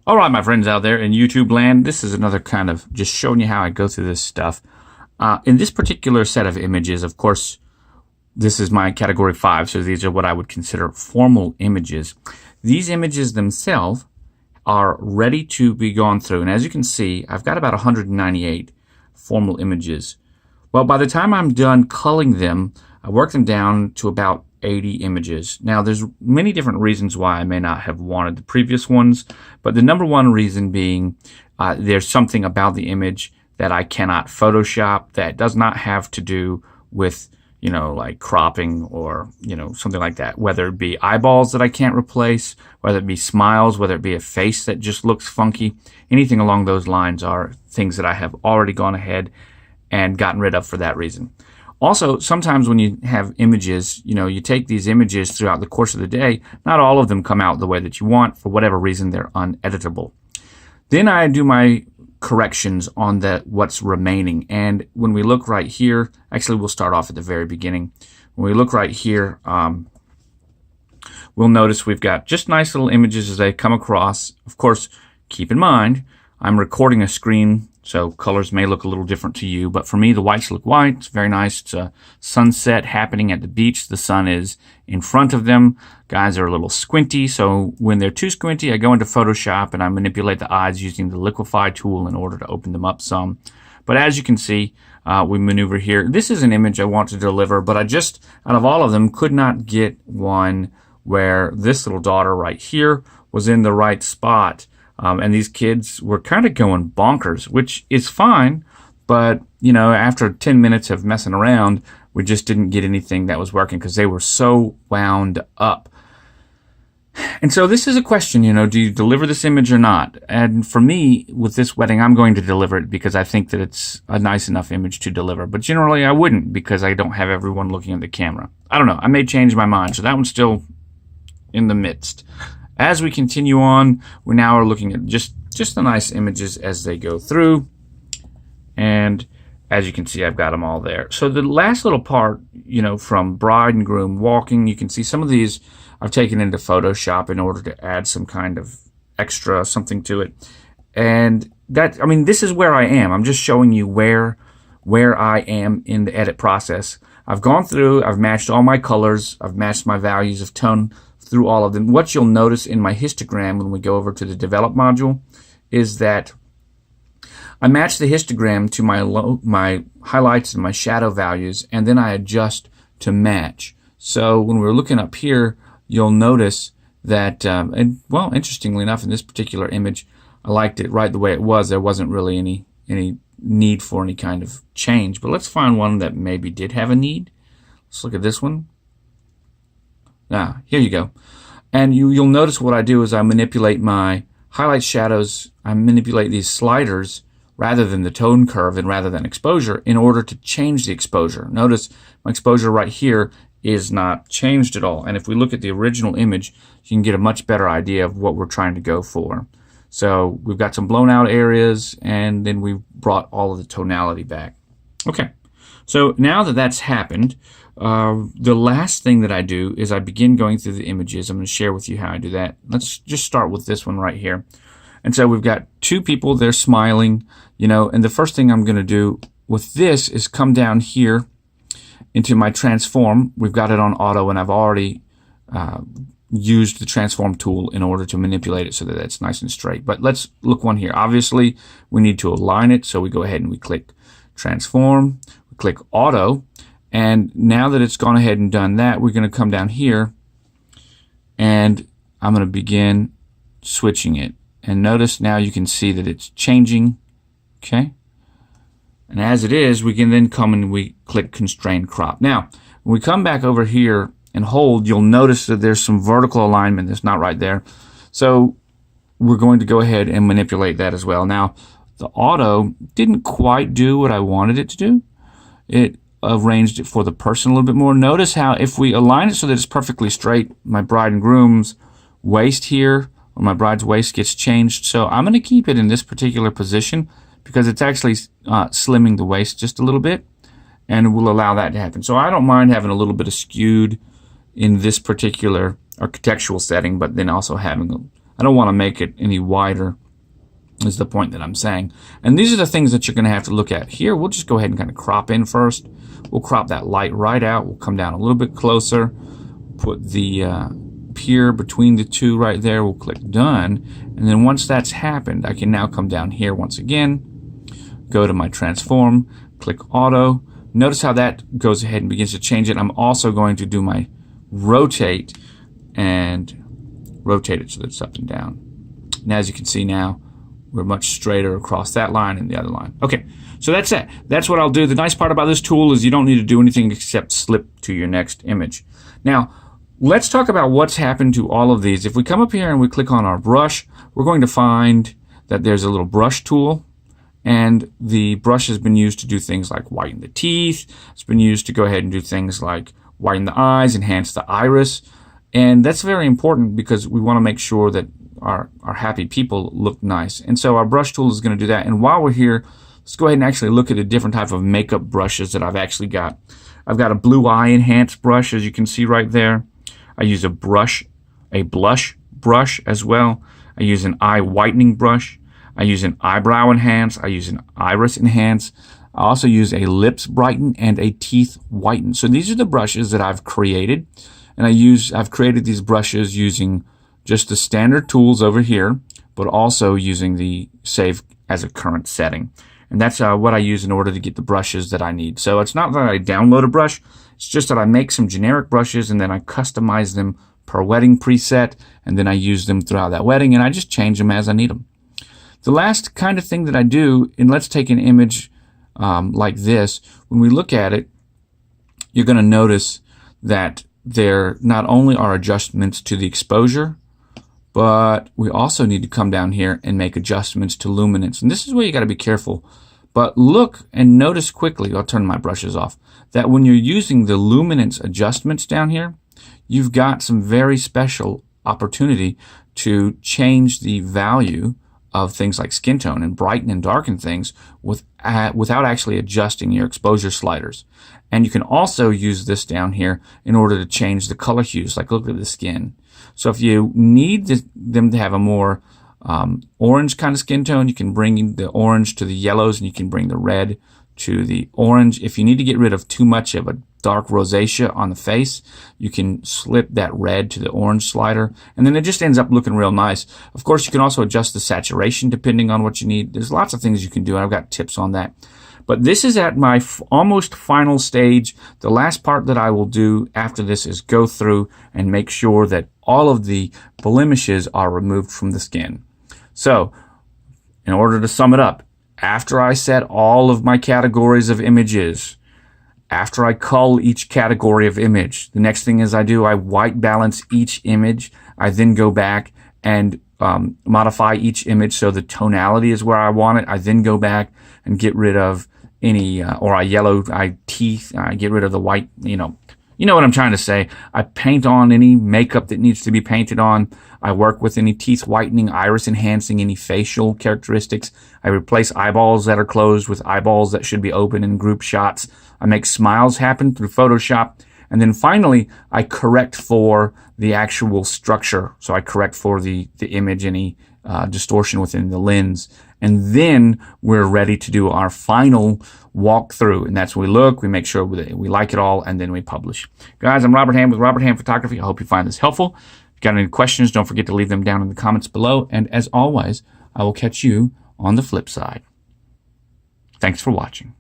All right, my friends out there in YouTube land, this is another kind of just showing you how I go through this stuff. In this particular set of images, of course, this is my category 5, so these are what I would consider formal images. These images themselves are ready to be gone through, and as you can see, I've got about 198 formal images. Well, by the time I'm done culling them, I work them down to about 80 images. Now, there's many different reasons why I may not have wanted the previous ones, but the number one reason being there's something about the image that I cannot Photoshop that does not have to do with, like cropping or, something like that. Whether it be eyeballs that I can't replace, whether it be smiles, whether it be a face that just looks funky, anything along those lines are things that I have already gone ahead and gotten rid of for that reason. Also, sometimes when you have images, you take these images throughout the course of the day, not all of them come out the way that you want. For whatever reason, they're uneditable. Then I do my corrections on what's remaining. And when we look right here, actually we'll start off at the very beginning. When we look right here, we'll notice we've got just nice little images as they come across. Of course, keep in mind, I'm recording a screen, so colors may look a little different to you, but for me, the whites look white. It's very nice. It's a sunset happening at the beach. The sun is in front of them. Guys are a little squinty, so when they're too squinty, I go into Photoshop and I manipulate the eyes using the liquify tool in order to open them up some. But as you can see, we maneuver here. This is an image I want to deliver, but I just, out of all of them, could not get one where this little daughter right here was in the right spot. And these kids were kind of going bonkers, which is fine. But, after 10 minutes of messing around, we just didn't get anything that was working because they were so wound up. And so this is a question, do you deliver this image or not? And for me, with this wedding, I'm going to deliver it because I think that it's a nice enough image to deliver. But generally, I wouldn't because I don't have everyone looking at the camera. I don't know. I may change my mind. So that one's still in the midst. As we continue on, we now are looking at just the nice images as they go through. And as you can see, I've got them all there. So the last little part, from bride and groom walking, you can see some of these I've taken into Photoshop in order to add some kind of extra something to it. And this is where I am. I'm just showing you where I am in the edit process. I've gone through, I've matched all my colors, I've matched my values of tone through all of them. What you'll notice in my histogram when we go over to the develop module is that I match the histogram to my highlights and my shadow values, and then I adjust to match. So when we're looking up here, you'll notice that, interestingly enough, in this particular image, I liked it right the way it was. There wasn't really any need for any kind of change. But let's find one that maybe did have a need. Let's look at this one. Here you go. And you'll notice what I do is I manipulate my highlight shadows. I manipulate these sliders rather than the tone curve and rather than exposure in order to change the exposure. Notice my exposure right here is not changed at all. And if we look at the original image, you can get a much better idea of what we're trying to go for. So we've got some blown out areas, and then we've brought all of the tonality back. Okay, so now that that's happened, the last thing that I do is I begin going through the images. I'm going to share with you how I do that. Let's just start with this one right here. And so we've got two people, they're smiling, and the first thing I'm going to do with this is come down here into my transform. We've got it on auto, and I've already used the transform tool in order to manipulate it so that it's nice and straight. But let's look one here. Obviously, we need to align it, so we go ahead and we click transform, we click auto. And now that it's gone ahead and done that, we're going to come down here and I'm going to begin switching it. And notice now you can see that it's changing. Okay. And as it is, we can then come and we click constrain crop. Now, when we come back over here and hold, you'll notice that there's some vertical alignment that's not right there. So we're going to go ahead and manipulate that as well. Now, the auto didn't quite do what I wanted it to do. It arranged it for the person a little bit more. Notice how if we align it so that it's perfectly straight, my bride and groom's waist here, or my bride's waist gets changed. So I'm going to keep it in this particular position because it's actually slimming the waist just a little bit, and it will allow that to happen. So I don't mind having a little bit of skewed in this particular architectural setting, but then also having I don't want to make it any wider, is the point that I'm saying. And these are the things that you're going to have to look at. Here, we'll just go ahead and kind of crop in first. We'll crop that light right out. We'll come down a little bit closer, put the pier between the two right there. We'll click done. And then once that's happened, I can now come down here once again, go to my transform, click auto. Notice how that goes ahead and begins to change it. I'm also going to do my rotate and rotate it so that it's up and down. And as you can see now, we're much straighter across that line and the other line. Okay, so that's it. That's what I'll do. The nice part about this tool is you don't need to do anything except slip to your next image. Now, let's talk about what's happened to all of these. If we come up here and we click on our brush, we're going to find that there's a little brush tool, and the brush has been used to do things like whiten the teeth. It's been used to go ahead and do things like whiten the eyes, enhance the iris. And that's very important because we want to make sure that our happy people look nice. And so our brush tool is going to do that. And while we're here, let's go ahead and actually look at a different type of makeup brushes that I've actually got. I've got a blue eye enhance brush, as you can see right there. I use a blush brush as well. I use an eye whitening brush. I use an eyebrow enhance. I use an iris enhance. I also use a lips brighten and a teeth whiten. So these are the brushes that I've created. And I've created these brushes using just the standard tools over here, but also using the save as a current setting. And that's what I use in order to get the brushes that I need. So it's not that I download a brush, it's just that I make some generic brushes and then I customize them per wedding preset, and then I use them throughout that wedding, and I just change them as I need them. The last kind of thing that I do, and let's take an image like this. When we look at it, you're going to notice that there not only are adjustments to the exposure, but we also need to come down here and make adjustments to luminance. And this is where you got to be careful. But look and notice quickly, I'll turn my brushes off, that when you're using the luminance adjustments down here, you've got some very special opportunity to change the value of things like skin tone and brighten and darken things without actually adjusting your exposure sliders. And you can also use this down here in order to change the color hues, like look at the skin. So if you need them to have a more orange kind of skin tone, you can bring the orange to the yellows and you can bring the red to the orange. If you need to get rid of too much of a dark rosacea on the face, you can slip that red to the orange slider, and then it just ends up looking real nice. Of course, you can also adjust the saturation depending on what you need. There's lots of things you can do, and I've got tips on that. But this is at my almost final stage. The last part that I will do after this is go through and make sure that all of the blemishes are removed from the skin. So, in order to sum it up, after I set all of my categories of images, after I cull each category of image, the next thing is I white balance each image. I then go back and modify each image so the tonality is where I want it. I then go back and get rid of any, or I yellow teeth. I get rid of the white, you know what I'm trying to say. I paint on any makeup that needs to be painted on. I work with any teeth whitening, iris enhancing, any facial characteristics. I replace eyeballs that are closed with eyeballs that should be open in group shots. I make smiles happen through Photoshop. And then finally, I correct for the actual structure. So I correct for the image, any distortion within the lens. And then we're ready to do our final walkthrough. And that's when we look, we make sure we like it all, and then we publish. Guys, I'm Robert Hamm with Robert Hamm Photography. I hope you find this helpful. If you've got any questions, don't forget to leave them down in the comments below. And as always, I will catch you on the flip side. Thanks for watching.